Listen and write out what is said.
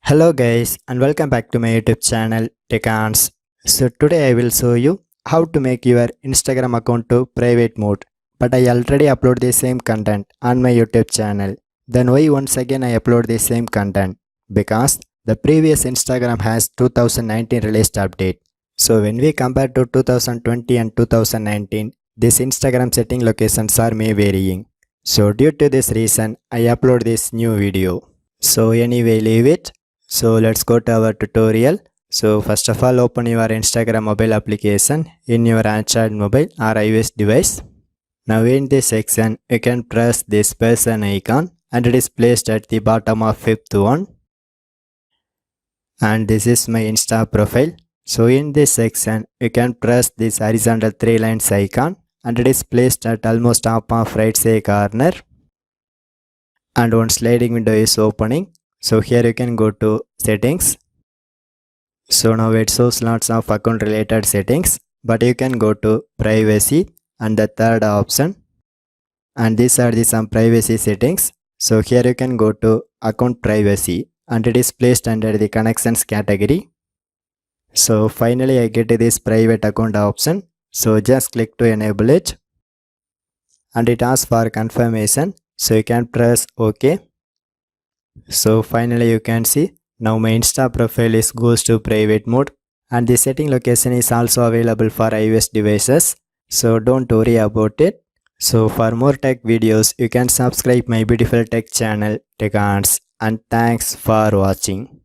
Hello guys and welcome back to my YouTube channel TechAns. So today I will show you how to make your Instagram account to private mode. But I already upload the same content on my YouTube channel. Then why once again I upload the same content? Because the previous Instagram has 2019 released update. So when we compare to 2020 and 2019, this Instagram setting locations are may varying. So due to this reason I upload this new video. So anyway leave it. So let's go to our tutorial. So first of all open your Instagram mobile application in your Android mobile or iOS device. Now in this section you can press this person icon and it is placed at the bottom of fifth one. And this is my Insta profile. So in this section you can press this horizontal 3 lines icon and it is placed at almost top of right side corner. And one sliding window is opening. So here you can go to settings. So now it shows lots of account related settings, but you can go to privacy and the third option. And these are the some privacy settings. So here you can go to account privacy and it is placed under the connections category. So finally I get this private account option. So just click to enable it. And it asks for confirmation. So you can press OK. So finally you can see now my Insta profile is goes to private mode and the setting location is also available for iOS devices. So don't worry about it. So for more tech videos you can subscribe my beautiful tech channel TechAns, and thanks for watching.